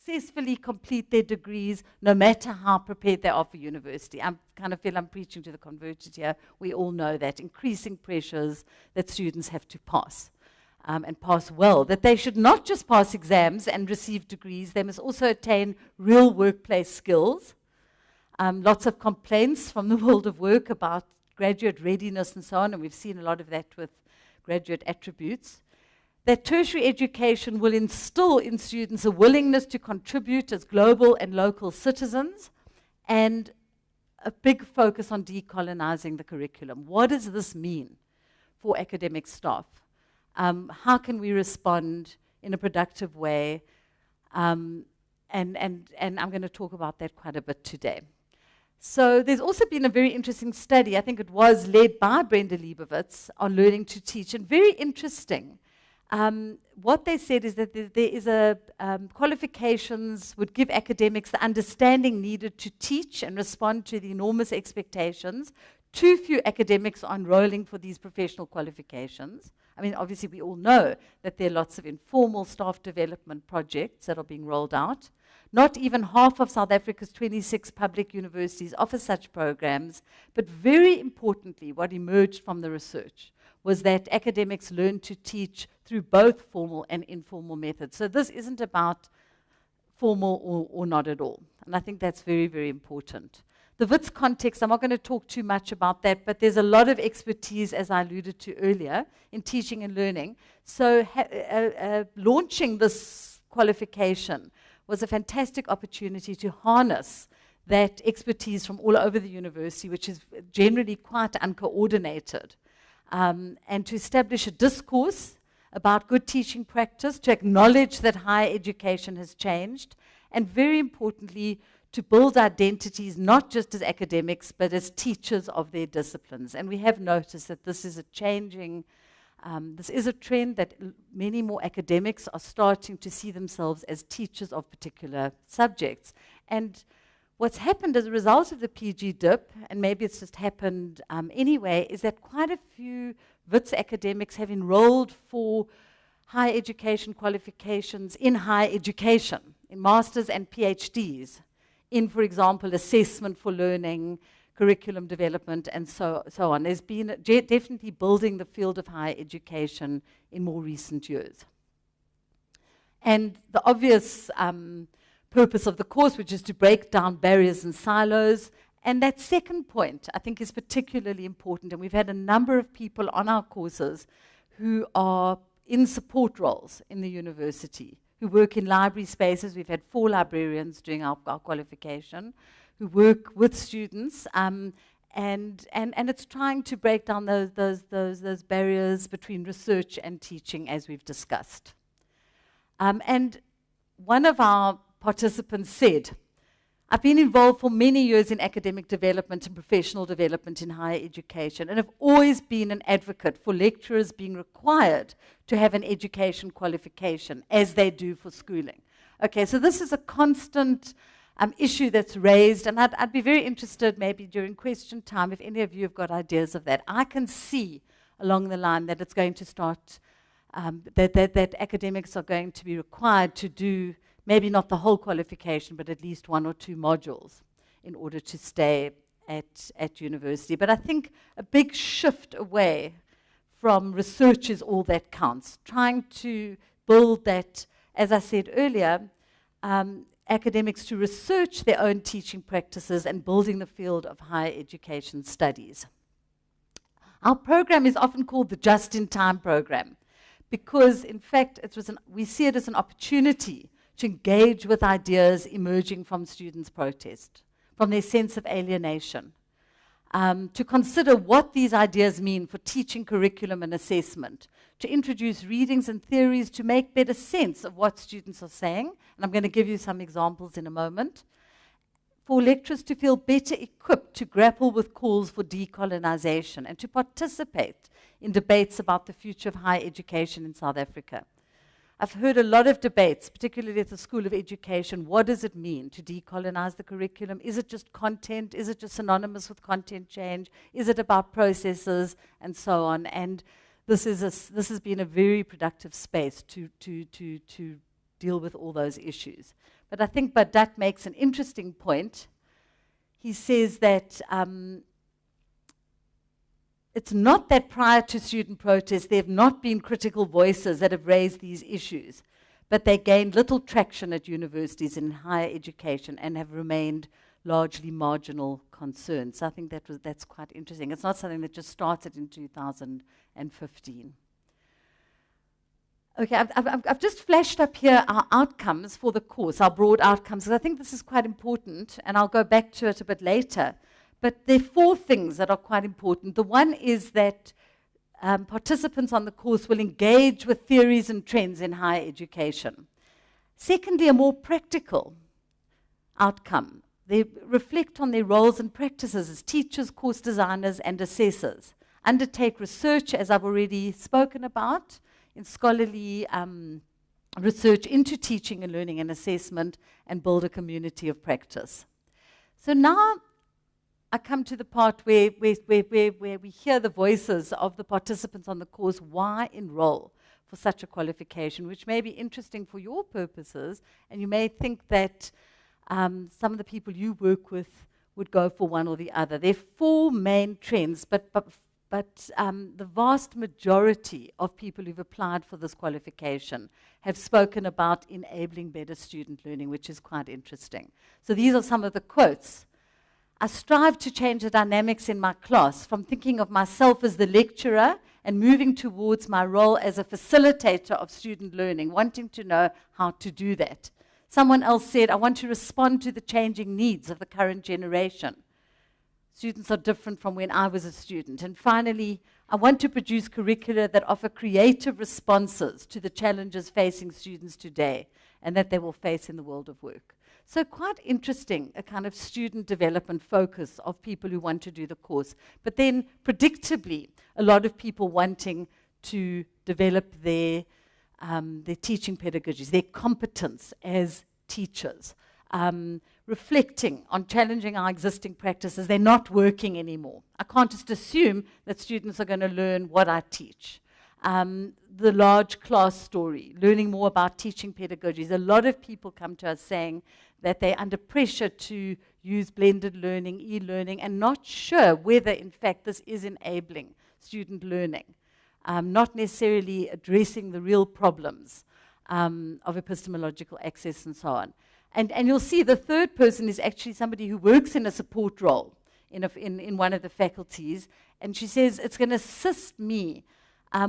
Successfully complete their degrees, no matter how prepared they are for university. I kind of feel I'm preaching to the converted here. We all know that increasing pressures that students have to pass, and pass well, that they should not just pass exams and receive degrees, they must also attain real workplace skills. Lots of complaints from the world of work about graduate readiness and so on, and we've seen a lot of that with graduate attributes. That tertiary education will instill in students a willingness to contribute as global and local citizens, and a big focus on decolonizing the curriculum. What does this mean for academic staff? How can we respond in a productive way? And I'm going to talk about that quite a bit today. So there's also been a very interesting study, I think it was led by Brenda Leibovitz, on learning to teach, and very interesting. What they said is that there is qualifications would give academics the understanding needed to teach and respond to the enormous expectations. Too few academics are enrolling for these professional qualifications. I mean, obviously we all know that there are lots of informal staff development projects that are being rolled out. Not even half of South Africa's 26 public universities offer such programs, but very importantly, what emerged from the research was that academics learn to teach through both formal and informal methods. So this isn't about formal or not at all. And I think that's very, very important. The WITS context, I'm not going to talk too much about that, but there's a lot of expertise, as I alluded to earlier, in teaching and learning. So launching this qualification was a fantastic opportunity to harness that expertise from all over the university, which is generally quite uncoordinated. And to establish a discourse about good teaching practice, to acknowledge that higher education has changed, and very importantly, to build identities not just as academics, but as teachers of their disciplines. And we have noticed that this is a changing, this is a trend that many more academics are starting to see themselves as teachers of particular subjects. And what's happened as a result of the PGDip, and maybe it's just happened anyway, is that quite a few WITS academics have enrolled for higher education qualifications in higher education, in masters and PhDs, in, for example, assessment for learning, curriculum development, and so on. There's been definitely building the field of higher education in more recent years. And the obvious purpose of the course, which is to break down barriers and silos. And that second point, I think, is particularly important. And we've had a number of people on our courses who are in support roles in the university, who work in library spaces. We've had 4 librarians doing our qualification, who work with students. And it's trying to break down those barriers between research and teaching, as we've discussed. And one of our participants said, I've been involved for many years in academic development and professional development in higher education, and have always been an advocate for lecturers being required to have an education qualification, as they do for schooling. Okay, so this is a constant issue that's raised, and I'd be very interested maybe during question time if any of you have got ideas of that. I can see along the line that it's going to start, that academics are going to be required to do maybe not the whole qualification, but at least 1 or 2 modules in order to stay at university. But I think a big shift away from research is all that counts. Trying to build that, as I said earlier, academics to research their own teaching practices and building the field of higher education studies. Our program is often called the just-in-time program because, in fact, we see it as an opportunity to engage with ideas emerging from students' protest, from their sense of alienation, to consider what these ideas mean for teaching curriculum and assessment, to introduce readings and theories to make better sense of what students are saying, and I'm going to give you some examples in a moment, for lecturers to feel better equipped to grapple with calls for decolonization and to participate in debates about the future of higher education in South Africa. I've heard a lot of debates, particularly at the School of Education. What does it mean to decolonize the curriculum? Is it just content? Is it just synonymous with content change? Is it about processes and so on? And this has been a very productive space to deal with all those issues. But I think Badat makes an interesting point. He says that it's not that prior to student protests there have not been critical voices that have raised these issues, but they gained little traction at universities and higher education and have remained largely marginal concerns. So I think that's quite interesting. It's not something that just started in 2015. Okay, I've just flashed up here our outcomes for the course, our broad outcomes, because I think this is quite important, and I'll go back to it a bit later. But there are 4 things that are quite important. The one is that participants on the course will engage with theories and trends in higher education. Secondly, a more practical outcome. They reflect on their roles and practices as teachers, course designers, and assessors. Undertake research, as I've already spoken about, in scholarly research into teaching and learning and assessment, and build a community of practice. So now I come to the part where we hear the voices of the participants on the course. Why enroll for such a qualification, which may be interesting for your purposes, and you may think that some of the people you work with would go for one or the other. There are 4 main trends, but the vast majority of people who've applied for this qualification have spoken about enabling better student learning, which is quite interesting. So these are some of the quotes. I strive to change the dynamics in my class from thinking of myself as the lecturer and moving towards my role as a facilitator of student learning, wanting to know how to do that. Someone else said, I want to respond to the changing needs of the current generation. Students are different from when I was a student. And finally, I want to produce curricula that offer creative responses to the challenges facing students today and that they will face in the world of work. So quite interesting, a kind of student development focus of people who want to do the course. But then, predictably, a lot of people wanting to develop their teaching pedagogies, their competence as teachers, reflecting on challenging our existing practices. They're not working anymore. I can't just assume that students are going to learn what I teach. The large class story, learning more about teaching pedagogies. A lot of people come to us saying that they're under pressure to use blended learning, e-learning, and not sure whether, in fact, this is enabling student learning, not necessarily addressing the real problems of epistemological access and so on. And you'll see the third person is actually somebody who works in a support role in one of the faculties, and she says, it's going to assist me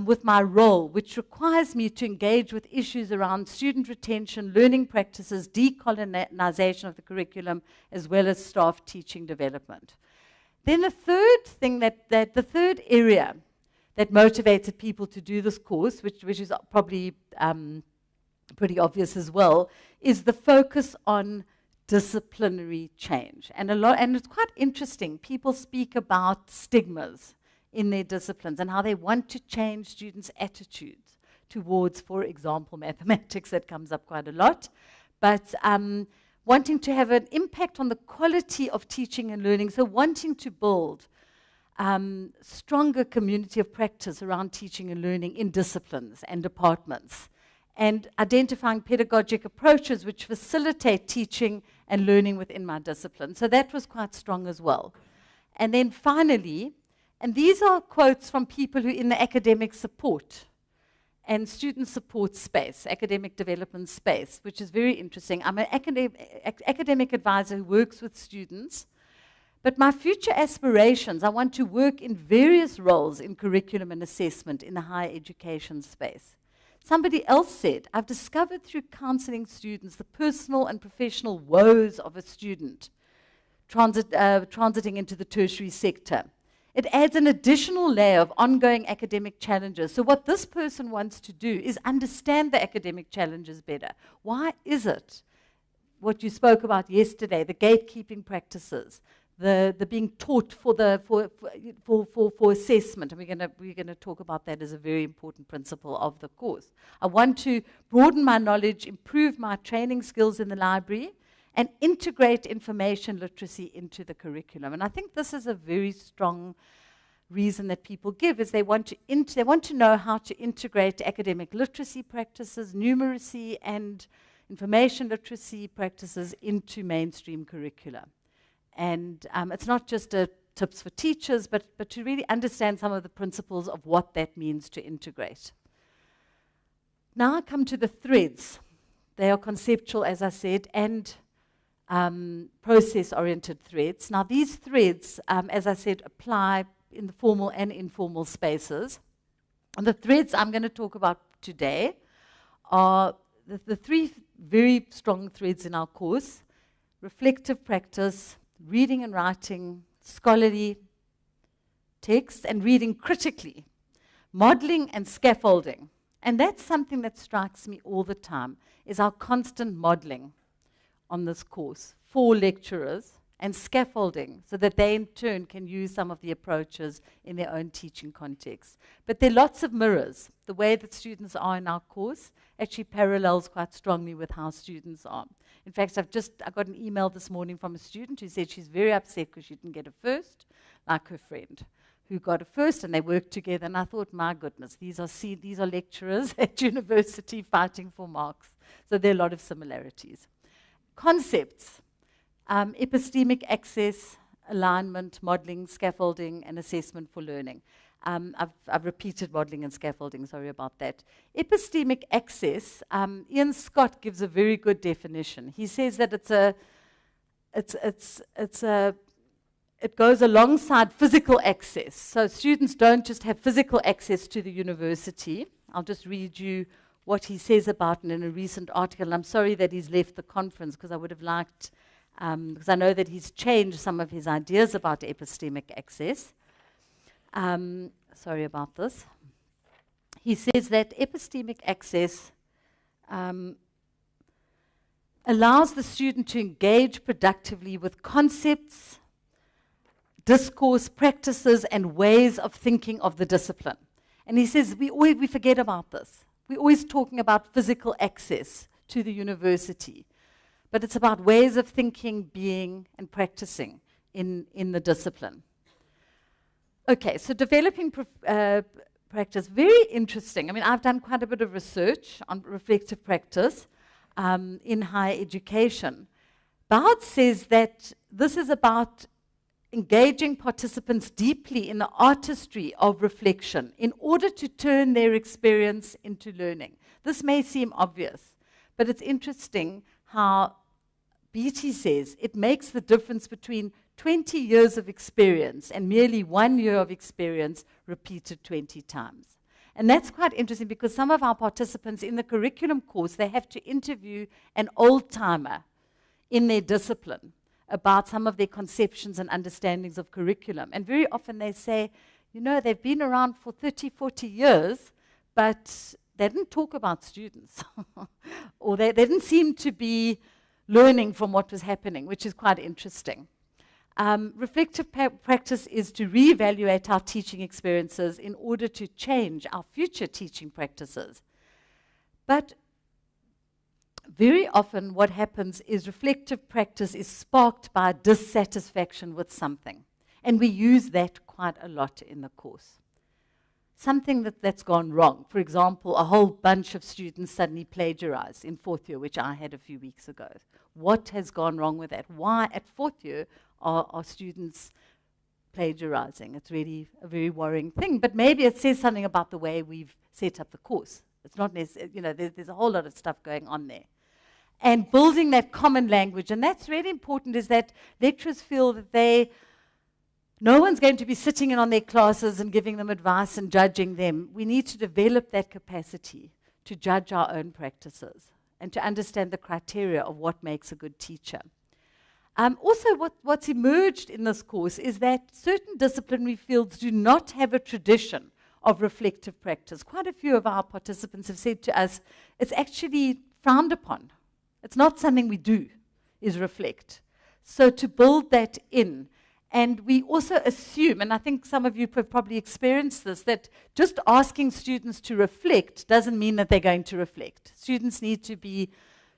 with my role, which requires me to engage with issues around student retention, learning practices, decolonization of the curriculum, as well as staff teaching development. Then the third thing the third area that motivated people to do this course, which is probably pretty obvious as well, is the focus on disciplinary change. And it's quite interesting. People speak about stigmas in their disciplines and how they want to change students' attitudes towards, for example, mathematics. That comes up quite a lot. But wanting to have an impact on the quality of teaching and learning, so wanting to build stronger community of practice around teaching and learning in disciplines and departments, and identifying pedagogic approaches which facilitate teaching and learning within my discipline. So that was quite strong as well. And then finally, and these are quotes from people who are in the academic support and student support space, academic development space, which is very interesting. I'm an academic advisor who works with students, but my future aspirations, I want to work in various roles in curriculum and assessment in the higher education space. Somebody else said, I've discovered through counseling students the personal and professional woes of a student transiting into the tertiary sector. It adds an additional layer of ongoing academic challenges. So what this person wants to do is understand the academic challenges better. Why is it what you spoke about yesterday, the gatekeeping practices, the being taught for assessment, and we're gonna talk about that as a very important principle of the course. I want to broaden my knowledge, improve my training skills in the library, and integrate information literacy into the curriculum. And I think this is a very strong reason that people give, is they want to know how to integrate academic literacy practices, numeracy, and information literacy practices into mainstream curricula. And it's not just tips for teachers, but to really understand some of the principles of what that means to integrate. Now I come to the threads. They are conceptual, as I said, and process-oriented threads. Now these threads, as I said, apply in the formal and informal spaces. And the threads I'm going to talk about today are the three very strong threads in our course: reflective practice, reading and writing, scholarly text, and reading critically, modeling and scaffolding. And that's something that strikes me all the time, is our constant modeling on this course for lecturers, and scaffolding, so that they in turn can use some of the approaches in their own teaching context. But there are lots of mirrors. The way that students are in our course actually parallels quite strongly with how students are. In fact, I got an email this morning from a student who said she's very upset because she didn't get a first, like her friend who got a first, and they worked together. And I thought, my goodness, these are lecturers at university fighting for marks. So there are a lot of similarities. Concepts: epistemic access, alignment, modeling, scaffolding, and assessment for learning. I've repeated modeling and scaffolding, sorry about that. Epistemic access, Ian Scott gives a very good definition. He says that it goes alongside physical access. So students don't just have physical access to the university. I'll just read you what he says about it in a recent article. And I'm sorry that he's left the conference, because I would have liked, because I know that he's changed some of his ideas about epistemic access. Sorry about this. He says that epistemic access allows the student to engage productively with concepts, discourse, practices, and ways of thinking of the discipline. And he says we forget about this. We're always talking about physical access to the university, but it's about ways of thinking, being, and practicing in the discipline. Okay, so developing practice, very interesting. I mean, I've done quite a bit of research on reflective practice in higher education. Bard says that this is about engaging participants deeply in the artistry of reflection in order to turn their experience into learning. This may seem obvious, but it's interesting how Beatty says it makes the difference between 20 years of experience and merely 1 year of experience repeated 20 times. And that's quite interesting, because some of our participants in the curriculum course, they have to interview an old-timer in their discipline about some of their conceptions and understandings of curriculum. And very often they say, you know, they've been around for 30, 40 years, but they didn't talk about students. Or they didn't seem to be learning from what was happening, which is quite interesting. Reflective practice is to reevaluate our teaching experiences in order to change our future teaching practices. But very often what happens is reflective practice is sparked by dissatisfaction with something. And we use that quite a lot in the course. Something that's gone wrong. For example, a whole bunch of students suddenly plagiarize in fourth year, which I had a few weeks ago. What has gone wrong with that? Why at fourth year are students plagiarizing? It's really a very worrying thing. But maybe it says something about the way we've set up the course. It's not necessarily, you know, there's a whole lot of stuff going on there. And building that common language, and that's really important, is that lecturers feel that no one's going to be sitting in on their classes and giving them advice and judging them. We need to develop that capacity to judge our own practices and to understand the criteria of what makes a good teacher. Also, what's emerged in this course is that certain disciplinary fields do not have a tradition of reflective practice. Quite a few of our participants have said to us, it's actually frowned upon. It's not something we do, is reflect. So to build that in, And we also assume, and I think some of you have probably experienced this, that just asking students to reflect doesn't mean that they're going to reflect. Students need to be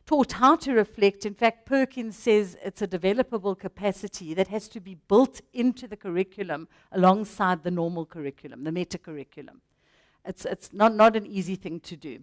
taught how to reflect. In fact, Perkins says it's a developable capacity that has to be built into the curriculum alongside the normal curriculum, the meta-curriculum. It's not an easy thing to do.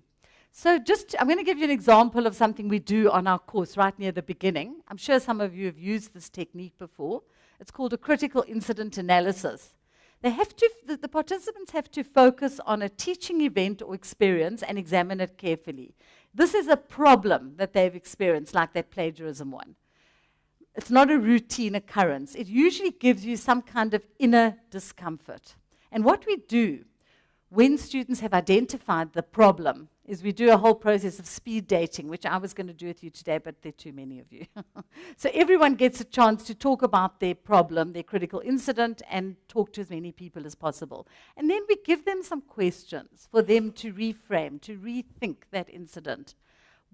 So I'm going to give you an example of something we do on our course right near the beginning. I'm sure some of you have used this technique before. It's called a critical incident analysis. The participants have to focus on a teaching event or experience and examine it carefully. This is a problem that they've experienced, like that plagiarism one. It's not a routine occurrence. It usually gives you some kind of inner discomfort. And what we do when students have identified the problem is we do a whole process of speed dating, which I was going to do with you today, but there are too many of you. So everyone gets a chance to talk about their problem, their critical incident, and talk to as many people as possible. And then we give them some questions for them to reframe, to rethink that incident.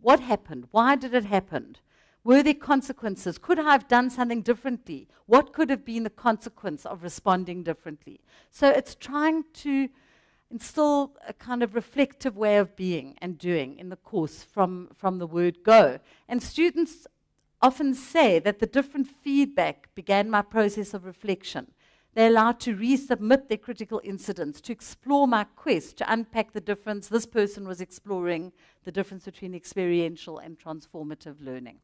What happened? Why did it happen? Were there consequences? Could I have done something differently? What could have been the consequence of responding differently? So it's trying to instill a kind of reflective way of being and doing in the course from the word go. And students often say that the different feedback began my process of reflection. They're allowed to resubmit their critical incidents, to explore my quest, to unpack the difference. This person was exploring the difference between experiential and transformative learning.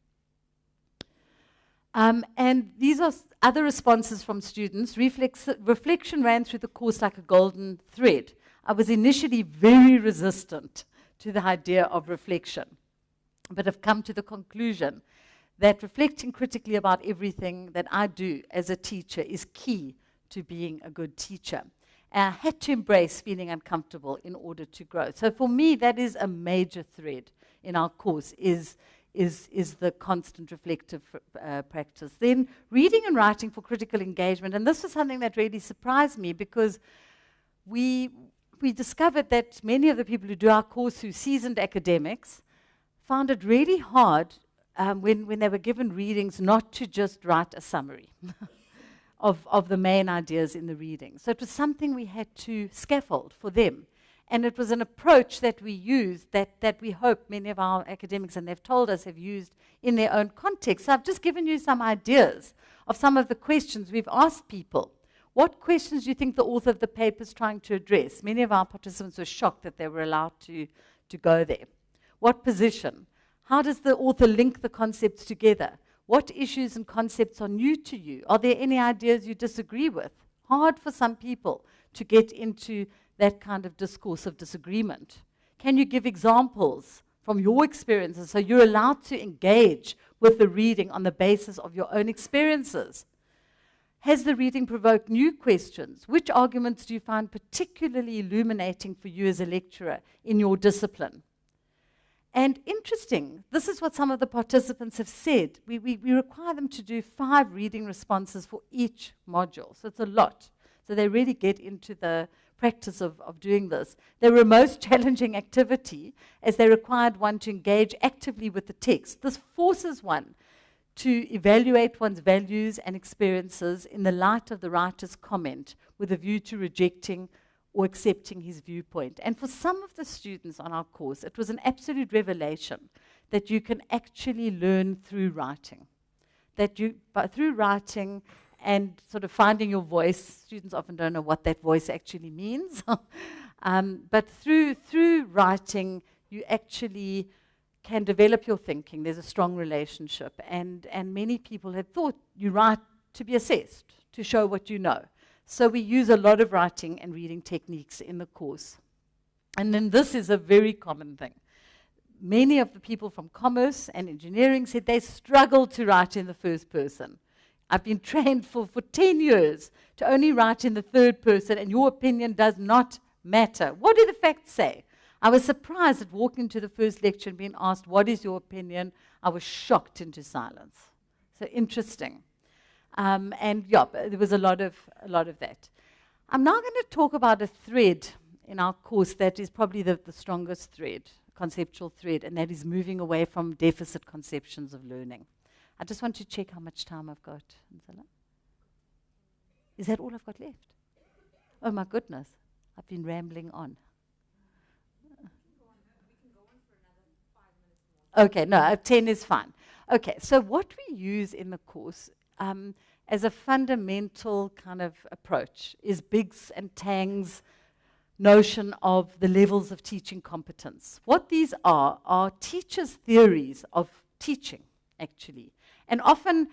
And these are other responses from students. Reflection ran through the course like a golden thread. I was initially very resistant to the idea of reflection, but have come to the conclusion that reflecting critically about everything that I do as a teacher is key to being a good teacher. And I had to embrace feeling uncomfortable in order to grow. So for me, that is a major thread in our course, is the constant reflective practice. Then reading and writing for critical engagement, and this was something that really surprised me, because we discovered that many of the people who do our course, who seasoned academics, found it really hard when they were given readings not to just write a summary of the main ideas in the reading. So it was something we had to scaffold for them. And it was an approach that we used that we hope many of our academics, and they've told us, have used in their own context. So I've just given you some ideas of some of the questions we've asked people. What questions do you think the author of the paper is trying to address? Many of our participants were shocked that they were allowed to go there. What position? How does the author link the concepts together? What issues and concepts are new to you? Are there any ideas you disagree with? Hard for some people to get into that kind of discourse of disagreement. Can you give examples from your experiences so you're allowed to engage with the reading on the basis of your own experiences? Has the reading provoked new questions? Which arguments do you find particularly illuminating for you as a lecturer in your discipline? And interesting, this is what some of the participants have said. We require them to do 5 reading responses for each module, so it's a lot. So they really get into the practice of doing this. They were a most challenging activity, as they required one to engage actively with the text. This forces one to evaluate one's values and experiences in the light of the writer's comment, with a view to rejecting or accepting his viewpoint. And for some of the students on our course, it was an absolute revelation that you can actually learn through writing. Through writing and sort of finding your voice, students often don't know what that voice actually means, but through writing, you actually can develop your thinking. There's a strong relationship, and many people had thought you write to be assessed, to show what you know. So we use a lot of writing and reading techniques in the course. And then this is a very common thing. Many of the people from commerce and engineering said they struggled to write in the first person. I've been trained for 10 years to only write in the third person, and your opinion does not matter. What do the facts say? I was surprised at walking into the first lecture and being asked, what is your opinion? I was shocked into silence. So interesting. And yeah, there was a lot of that. I'm now going to talk about a thread in our course that is probably the strongest thread, conceptual thread, and that is moving away from deficit conceptions of learning. I just want to check how much time I've got. Is that all I've got left? Oh my goodness, I've been rambling on. Okay, no, 10 is fine. Okay, so what we use in the course as a fundamental kind of approach is Biggs and Tang's notion of the levels of teaching competence. What these are teachers' theories of teaching, actually. And often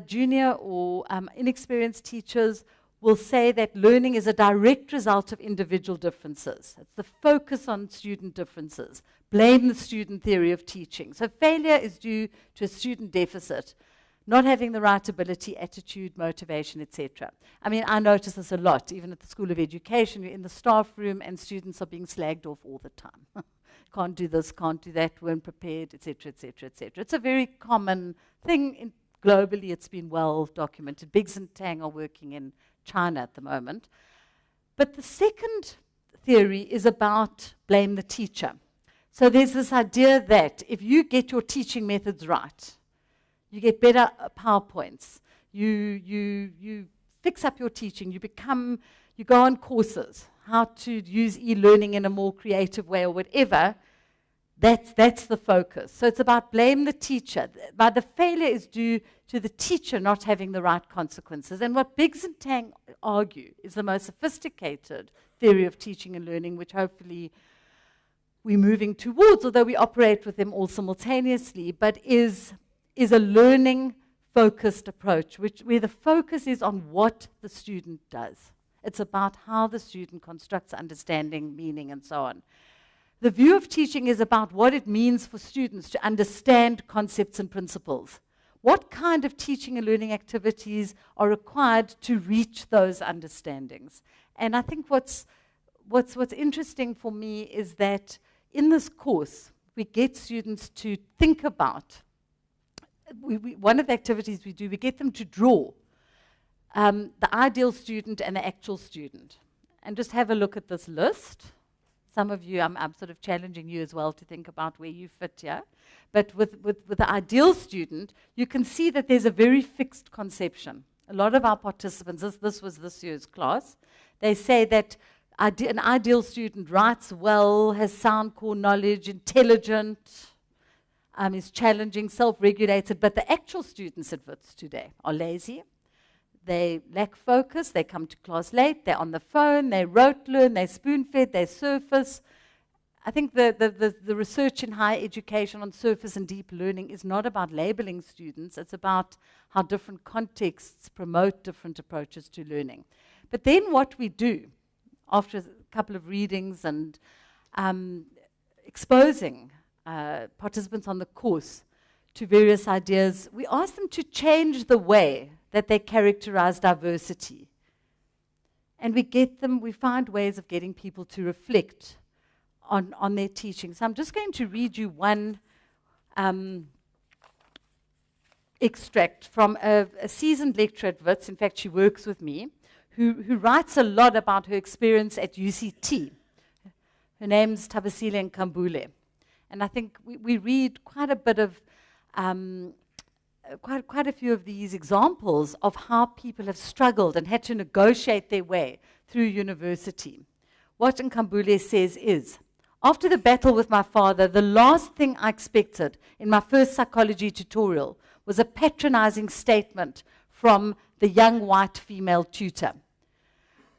junior or inexperienced teachers will say that learning is a direct result of individual differences. It's the focus on student differences. Blame the student theory of teaching. So failure is due to a student deficit, not having the right ability, attitude, motivation, etc. I mean, I notice this a lot, even at the School of Education. You're in the staff room and students are being slagged off all the time. Can't do this, can't do that, weren't prepared, etc., etc., etc. It's a very common thing. Globally, it's been well documented. Biggs and Tang are working in China at the moment. But the second theory is about blame the teacher. So there's this idea that if you get your teaching methods right, you get better PowerPoints, you fix up your teaching, you go on courses, how to use e-learning in a more creative way or whatever, that's the focus. So it's about blame the teacher. But the failure is due to the teacher not having the right consequences. And what Biggs and Tang argue is the most sophisticated theory of teaching and learning, which hopefully we're moving towards, although we operate with them all simultaneously, but is a learning-focused approach, where the focus is on what the student does. It's about how the student constructs understanding, meaning, and so on. The view of teaching is about what it means for students to understand concepts and principles. What kind of teaching and learning activities are required to reach those understandings? And I think what's interesting for me is that in this course, we get students to think about, one of the activities we do, we get them to draw the ideal student and the actual student. And just have a look at this list. Some of you, I'm sort of challenging you as well to think about where you fit here. But with the ideal student, you can see that there's a very fixed conception. A lot of our participants, this was this year's class, they say that an ideal student writes well, has sound core knowledge, intelligent, is challenging, self-regulated, but the actual students at WITS today are lazy. They lack focus, they come to class late, they're on the phone, they rote learn, they spoon-fed, they surface. I think the research in higher education on surface and deep learning is not about labeling students, it's about how different contexts promote different approaches to learning. But then what we do, after a couple of readings and exposing participants on the course to various ideas, we ask them to change the way that they characterize diversity. And we find ways of getting people to reflect on their teaching. So I'm just going to read you one extract from a seasoned lecturer at WITS. In fact, she works with me, who writes a lot about her experience at UCT. Her name's Thabisile Nkambule. And I think we read quite a bit of quite a few of these examples of how people have struggled and had to negotiate their way through university. What Nkambule says is, after the battle with my father, the last thing I expected in my first psychology tutorial was a patronizing statement from the young white female tutor.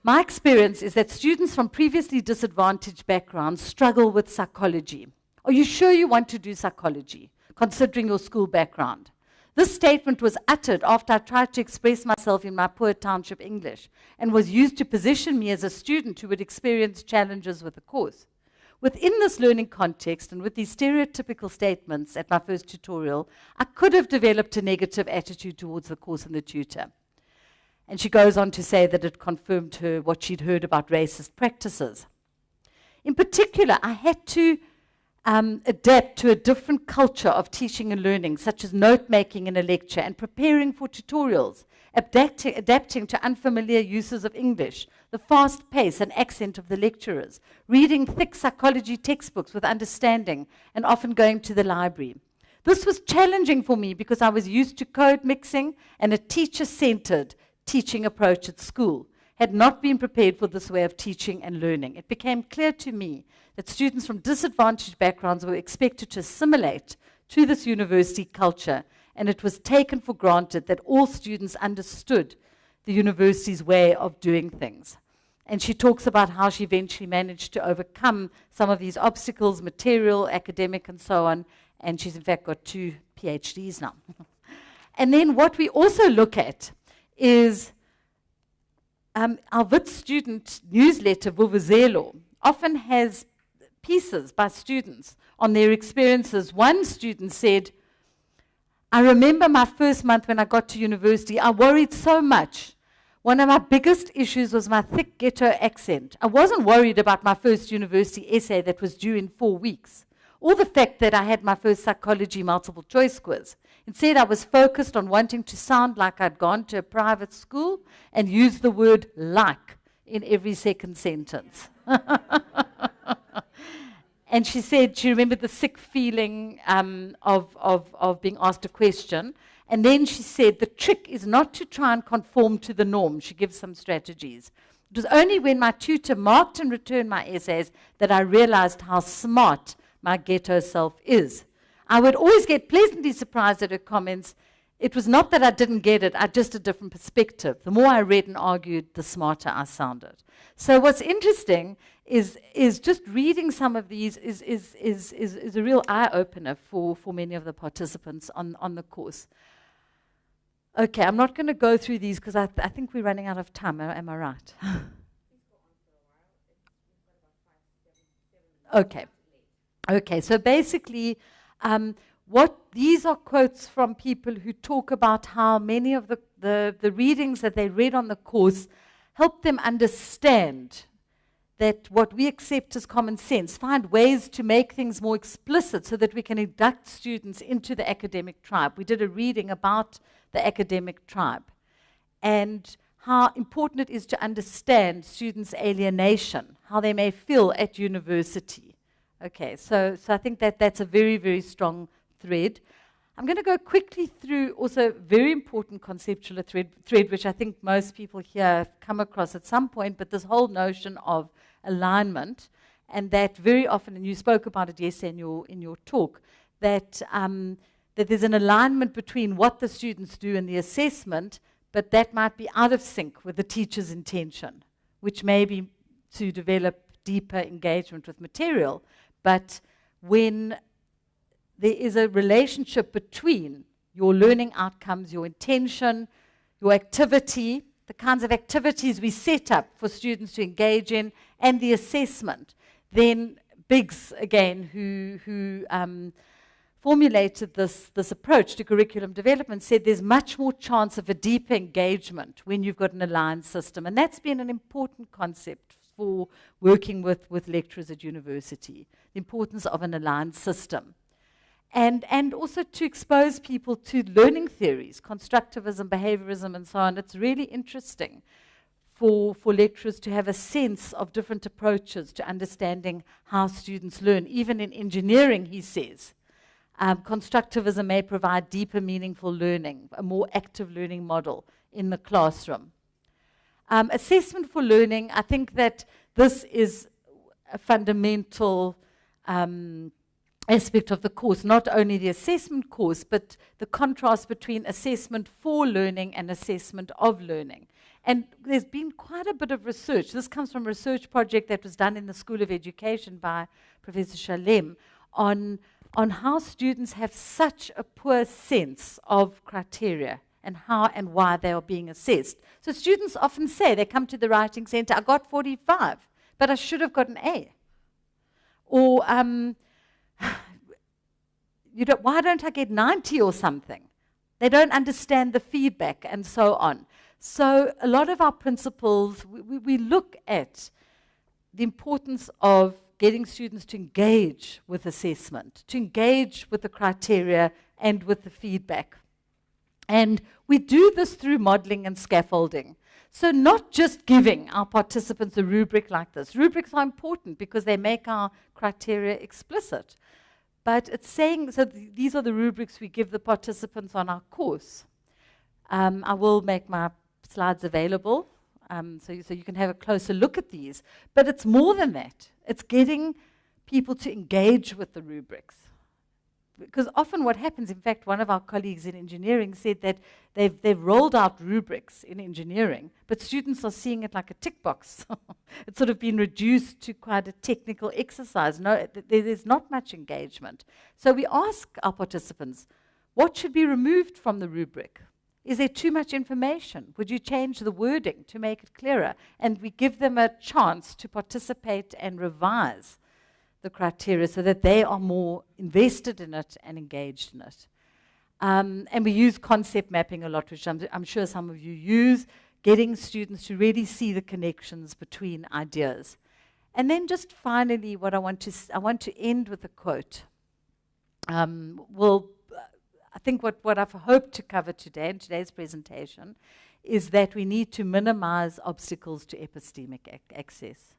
My experience is that students from previously disadvantaged backgrounds struggle with psychology. Are you sure you want to do psychology, considering your school background? This statement was uttered after I tried to express myself in my poor township English and was used to position me as a student who would experience challenges with the course. Within this learning context and with these stereotypical statements at my first tutorial, I could have developed a negative attitude towards the course and the tutor. And she goes on to say that it confirmed her what she'd heard about racist practices. In particular, I had to adapt to a different culture of teaching and learning, such as note-making in a lecture and preparing for tutorials, adapting to unfamiliar uses of English, the fast pace and accent of the lecturers, reading thick psychology textbooks with understanding, and often going to the library. This was challenging for me because I was used to code mixing and a teacher-centered, teaching approach at school, had not been prepared for this way of teaching and learning. It became clear to me that students from disadvantaged backgrounds were expected to assimilate to this university culture, and it was taken for granted that all students understood the university's way of doing things. And she talks about how she eventually managed to overcome some of these obstacles, material, academic, and so on, and she's in fact got 2 PhDs now. And then what we also look at is our Wit student newsletter, Vuvuzelo, often has pieces by students on their experiences. One student said, I remember my first month when I got to university, I worried so much. One of my biggest issues was my thick ghetto accent. I wasn't worried about my first university essay that was due in 4 weeks, or the fact that I had my first psychology multiple choice quiz. Instead, I was focused on wanting to sound like I'd gone to a private school and use the word like in every second sentence. And she said she remembered the sick feeling of being asked a question. And then she said the trick is not to try and conform to the norm. She gives some strategies. It was only when my tutor marked and returned my essays that I realized how smart my ghetto self is. I would always get pleasantly surprised at her comments. It was not that I didn't get it, I just a different perspective. The more I read and argued, the smarter I sounded. So what's interesting is just reading some of these is a real eye-opener for many of the participants on the course. Okay, I'm not going to go through these because I think we're running out of time. Am I right? Okay. Okay, so basically, these are quotes from people who talk about how many of the readings that they read on the course help them understand that what we accept as common sense, find ways to make things more explicit so that we can induct students into the academic tribe. We did a reading about the academic tribe and how important it is to understand students' alienation, how they may feel at university. Okay, so I think that's a very, very strong thread. I'm going to go quickly through also a very important conceptual thread, which I think most people here have come across at some point, but this whole notion of alignment, and that very often, and you spoke about it yesterday in your talk, that there's an alignment between what the students do in the assessment, but that might be out of sync with the teacher's intention, which may be to develop deeper engagement with material. But when there is a relationship between your learning outcomes, your intention, your activity, the kinds of activities we set up for students to engage in, and the assessment, then Biggs, again, who formulated this approach to curriculum development, said there's much more chance of a deeper engagement when you've got an aligned system. And that's been an important concept for working with lecturers at university, the importance of an aligned system. And also to expose people to learning theories, constructivism, behaviorism, and so on. It's really interesting for lecturers to have a sense of different approaches to understanding how students learn. Even in engineering, he says, constructivism may provide deeper, meaningful learning, a more active learning model in the classroom. Assessment for learning, I think that this is a fundamental aspect of the course, not only the assessment course, but the contrast between assessment for learning and assessment of learning. And there's been quite a bit of research. This comes from a research project that was done in the School of Education by Professor Shalem on how students have such a poor sense of criteria and how and why they are being assessed. So students often say, they come to the writing center, I got 45, but I should have got an A. Or, why don't I get 90 or something? They don't understand the feedback and so on. So a lot of our principles, we look at the importance of getting students to engage with assessment, to engage with the criteria and with the feedback. And we do this through modeling and scaffolding. So not just giving our participants a rubric like this. Rubrics are important because they make our criteria explicit. But it's saying, so these are the rubrics we give the participants on our course. I will make my slides available, so you can have a closer look at these. But it's more than that. It's getting people to engage with the rubrics. Because often what happens, in fact, one of our colleagues in engineering said that they've rolled out rubrics in engineering, but students are seeing it like a tick box. It's sort of been reduced to quite a technical exercise. No, there's not much engagement. So we ask our participants, what should be removed from the rubric? Is there too much information? Would you change the wording to make it clearer? And we give them a chance to participate and revise the criteria so that they are more invested in it and engaged in it. And we use concept mapping a lot, which I'm sure some of you use, getting students to really see the connections between ideas. And then just finally, what I want to end with a quote. I think what I've hoped to cover today in today's presentation is that we need to minimize obstacles to epistemic access.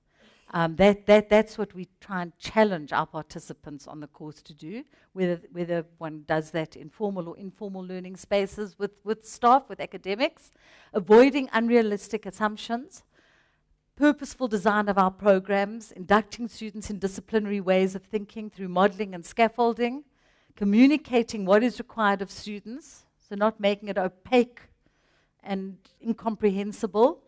That's what we try and challenge our participants on the course to do, whether one does that in formal or informal learning spaces with staff, with academics, avoiding unrealistic assumptions, purposeful design of our programs, inducting students in disciplinary ways of thinking through modeling and scaffolding, communicating what is required of students, so not making it opaque and incomprehensible.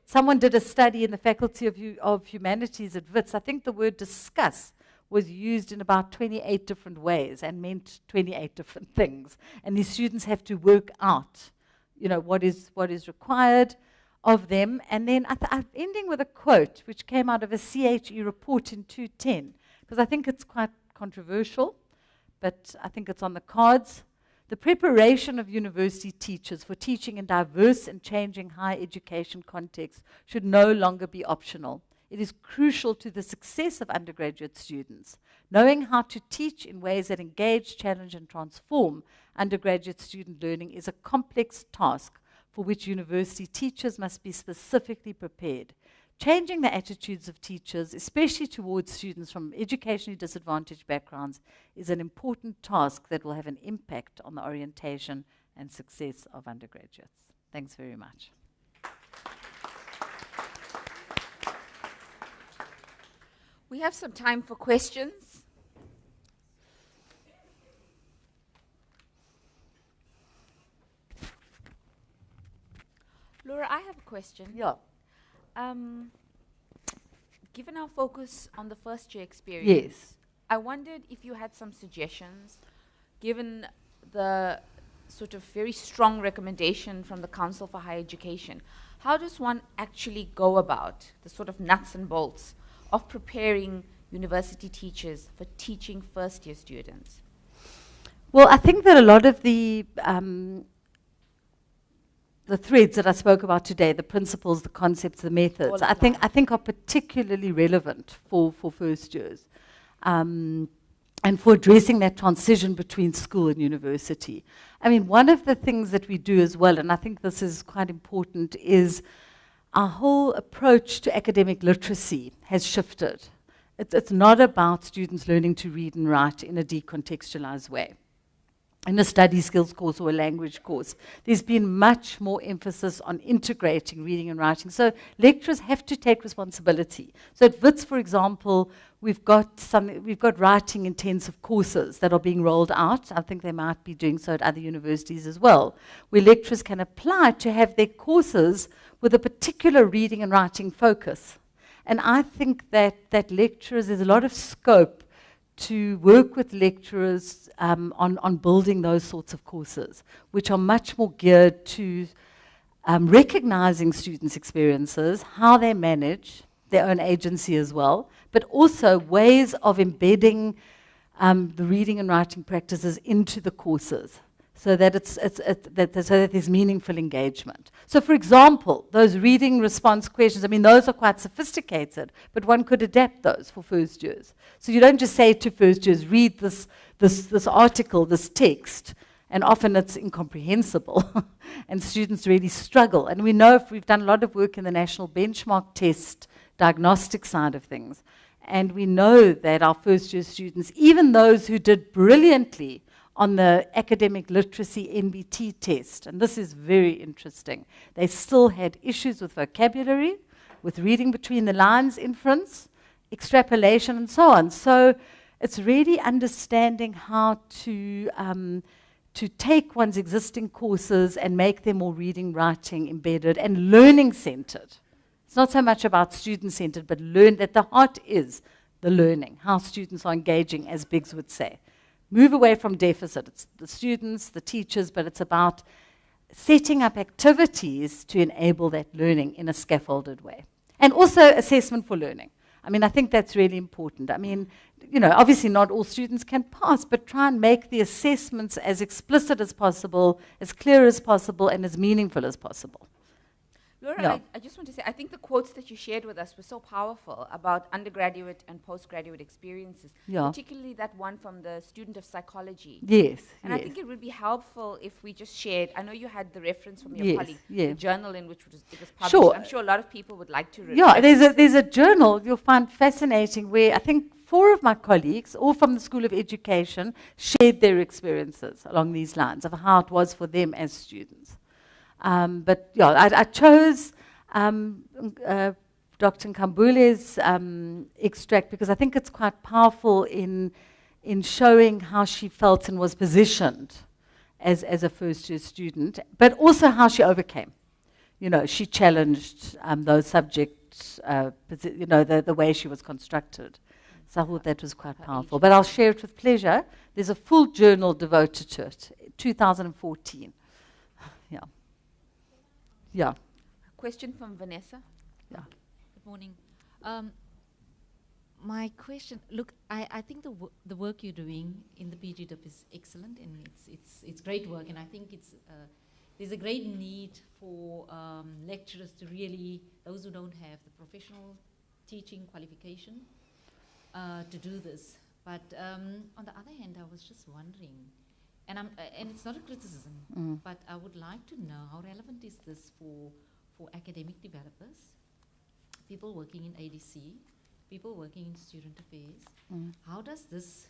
Someone did a study in the Faculty of Humanities at Wits. I think the word discuss was used in about 28 different ways and meant 28 different things. And these students have to work out, what is required of them. And then I'm ending with a quote which came out of a CHE report in 2010, because I think it's quite controversial, but I think it's on the cards. The preparation of university teachers for teaching in diverse and changing higher education contexts should no longer be optional. It is crucial to the success of undergraduate students. Knowing how to teach in ways that engage, challenge, and transform undergraduate student learning is a complex task for which university teachers must be specifically prepared. Changing the attitudes of teachers, especially towards students from educationally disadvantaged backgrounds, is an important task that will have an impact on the orientation and success of undergraduates. Thanks very much. We have some time for questions. Laura, I have a question. Yeah. Given our focus on the first year experience, Yes. I wondered if you had some suggestions, given the sort of very strong recommendation from the Council for Higher Education. How does one actually go about the sort of nuts and bolts of preparing university teachers for teaching first year students? Well, I think that a lot of the threads that I spoke about today, the principles, the concepts, the methods, I think are particularly relevant for first years, and for addressing that transition between school and university. I mean, one of the things that we do as well, and I think this is quite important, is our whole approach to academic literacy has shifted. It's not about students learning to read and write in a decontextualized way. In a study skills course or a language course, there's been much more emphasis on integrating reading and writing. So lecturers have to take responsibility. So at Wits, for example, we've got writing intensive courses that are being rolled out. I think they might be doing so at other universities as well, where lecturers can apply to have their courses with a particular reading and writing focus. And I think that lecturers, there's a lot of scope to work with lecturers on building those sorts of courses, which are much more geared to recognizing students' experiences, how they manage their own agency as well, but also ways of embedding the reading and writing practices into the courses, so that so that there's meaningful engagement. So, for example, those reading response questions, I mean, those are quite sophisticated, but one could adapt those for first years. So you don't just say to first years, read this article, this text, and often it's incomprehensible, and students really struggle. And we know, if we've done a lot of work in the national benchmark test diagnostic side of things, and we know that our first year students, even those who did brilliantly on the academic literacy NBT test, and this is very interesting. They still had issues with vocabulary, with reading between the lines inference, extrapolation, and so on. So it's really understanding how to take one's existing courses and make them more reading, writing, embedded, and learning-centered. It's not so much about student-centered, but learn that the heart is the learning, how students are engaging, as Biggs would say. Move away from deficit. It's the students, the teachers, but it's about setting up activities to enable that learning in a scaffolded way. And also assessment for learning. I mean, I think that's really important. I mean, you know, obviously not all students can pass, but try and make the assessments as explicit as possible, as clear as possible, and as meaningful as possible. Laura, Yeah. I just want to say, I think the quotes that you shared with us were so powerful about undergraduate and postgraduate experiences, Yeah. particularly that one from the student of psychology. Yes, And yes. I think it would be helpful if we just shared, I know you had the reference from your Yes, colleague, yeah. the journal in which it was published. Sure. I'm sure a lot of people would like to read. Yeah, there's a journal you'll find fascinating where I think 4 of my colleagues, all from the School of Education, shared their experiences along these lines of how it was for them as students. But yeah, I chose Dr. Nkambule's extract because I think it's quite powerful in showing how she felt and was positioned as a first-year student, but also how she overcame. You know, she challenged those subjects, you know, the way she was constructed. So I thought that was quite powerful. But I'll share it with pleasure. There's a full journal devoted to it, 2014. Yeah. Yeah. Question from Vanessa. Yeah. Good morning. My question, look, I think the work you're doing in the PGDip is excellent, and it's great work, and I think there's a great need for lecturers to really, those who don't have the professional teaching qualification, to do this. But on the other hand, I was just wondering, and it's not a criticism, but I would like to know how relevant is this for academic developers, people working in ADC, people working in student affairs. How does this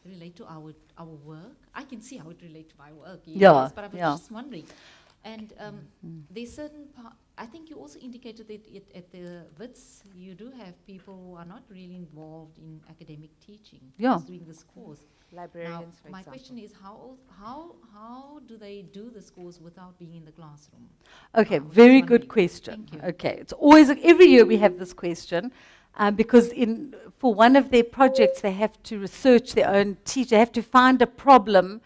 relate to our work? I can see how it relates to my work, yes, but I was just wondering. And there's certain I think you also indicated that at the WITS, you do have people who are not really involved in academic teaching, just doing this course. Librarians, now, my question is, how do they do this course without being in the classroom? Okay, very good question. Okay, it's always, every year we have this question, because for one of their projects, they have to research their own teacher, they have to find a problem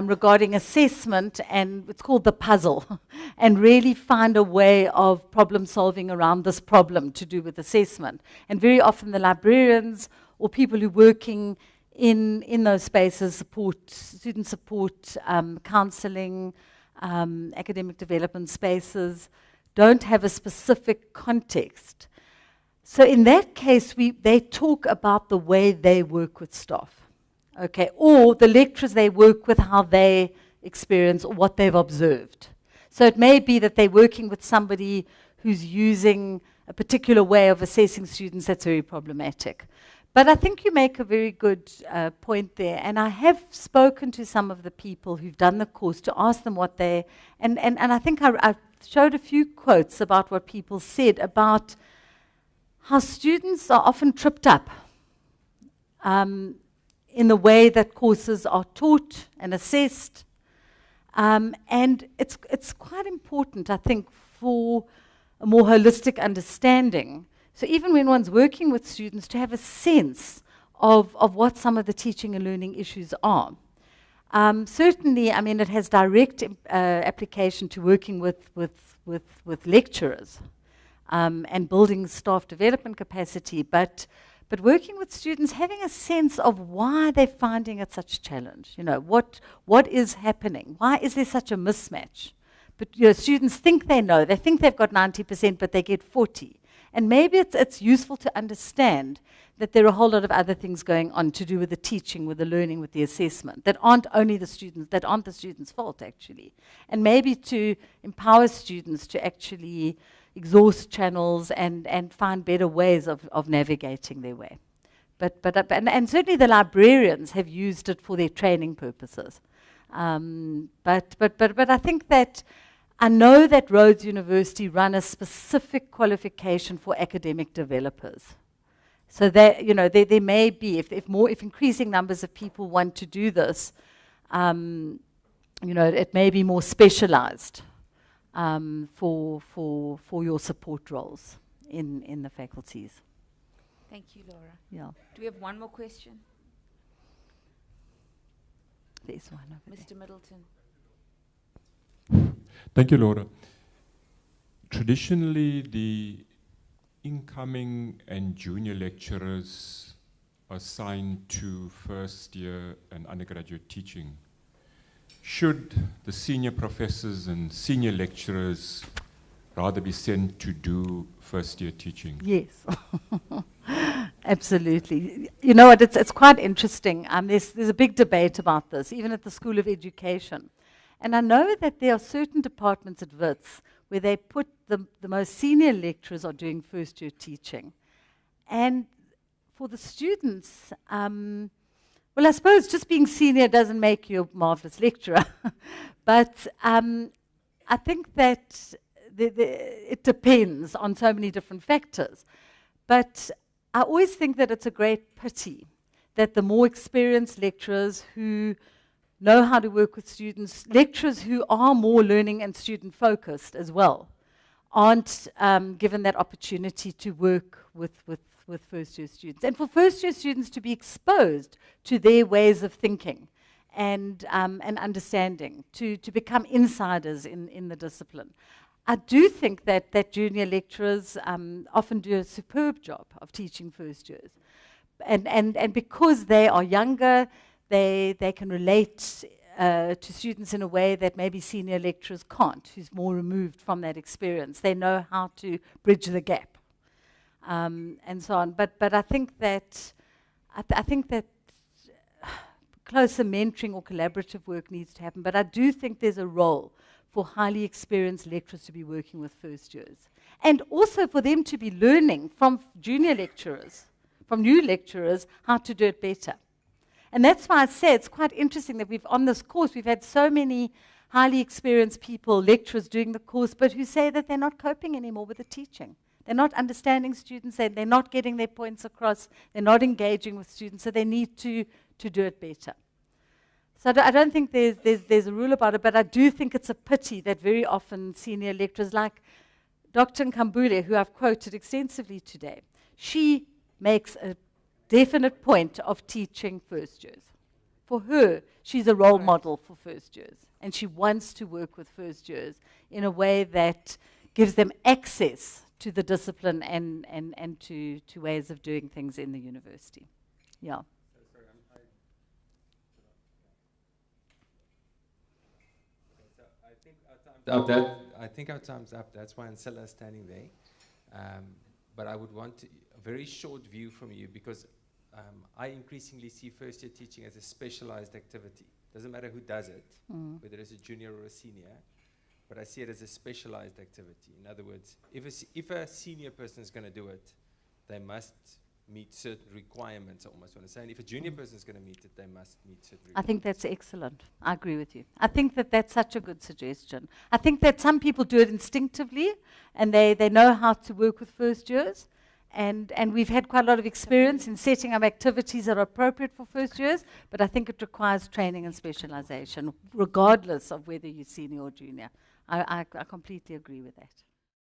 regarding assessment, and it's called the puzzle, and really find a way of problem solving around this problem to do with assessment. And very often the librarians or people who are working in those spaces, student support, counseling, academic development spaces, don't have a specific context. So in that case, they talk about the way they work with staff. Okay, or the lecturers they work with, how they experience or what they've observed. So it may be that they're working with somebody who's using a particular way of assessing students that's very problematic. But I think you make a very good point there, and I have spoken to some of the people who've done the course to ask them what they, and I think I showed a few quotes about what people said about how students are often tripped up in the way that courses are taught and assessed. And it's quite important, I think, for a more holistic understanding. So even when one's working with students, to have a sense of what some of the teaching and learning issues are. Certainly, I mean, it has direct application to working with lecturers and building staff development capacity, but working with students, having a sense of why they're finding it such a challenge. You know, what is happening? Why is there such a mismatch? But you know, students think they know. They think they've got 90%, but they get 40. And maybe it's useful to understand that there are a whole lot of other things going on to do with the teaching, with the learning, with the assessment, that aren't the students' fault, actually. And maybe to empower students to actually exhaust channels and find better ways of navigating their way. and certainly the librarians have used it for their training purposes. But I think that I know that Rhodes University run a specific qualification for academic developers. So that, you know, there may be, if increasing numbers of people want to do this, you know, it may be more specialized for your support roles in the faculties. Thank you, Laura. Yeah. Do we have one more question? There's one over there. Mr. Middleton. Thank you, Laura. Traditionally, the incoming and junior lecturers assigned to first year and undergraduate teaching. Should the senior professors and senior lecturers rather be sent to do first year teaching? Yes, absolutely. You know what, it's quite interesting. There's a big debate about this, even at the School of Education. And I know that there are certain departments at WITS where they put the most senior lecturers are doing first year teaching. And for the students, well, I suppose just being senior doesn't make you a marvelous lecturer. But I think that it depends on so many different factors. But I always think that it's a great pity that the more experienced lecturers who know how to work with students, lecturers who are more learning and student focused as well, aren't given that opportunity to work with first year students. And for first year students to be exposed to their ways of thinking and understanding, to become insiders in the discipline. I do think that junior lecturers often do a superb job of teaching first years. And because they are younger, they can relate to students in a way that maybe senior lecturers can't, who's more removed from that experience. They know how to bridge the gap, and so on. But I think that I think that closer mentoring or collaborative work needs to happen. But I do think there's a role for highly experienced lecturers to be working with first years, and also for them to be learning from junior lecturers, from new lecturers, how to do it better. And that's why I say it's quite interesting that on this course, we've had so many highly experienced people, lecturers doing the course, but who say that they're not coping anymore with the teaching. They're not understanding students, they're not getting their points across, they're not engaging with students, so they need to do it better. So I don't think there's a rule about it, but I do think it's a pity that very often senior lecturers like Dr. Nkambule, who I've quoted extensively today, she makes a definite point of teaching first years. For her, she's a role model for first years, and she wants to work with first years in a way that gives them access to the discipline and to ways of doing things in the university. Yeah. I think our time's up. That's why Ancilla is standing there. But I would want a very short view from you, because I increasingly see first year teaching as a specialized activity. Doesn't matter who does it, whether it's a junior or a senior, but I see it as a specialized activity. In other words, if a senior person is going to do it, they must meet certain requirements, I almost want to say. And if a junior person is going to meet it, they must meet certain requirements. I think that's excellent. I agree with you. I think that that's such a good suggestion. I think that some people do it instinctively, and they know how to work with first years. And we've had quite a lot of experience in setting up activities that are appropriate for first years, but I think it requires training and specialization, regardless of whether you're senior or junior. I completely agree with that.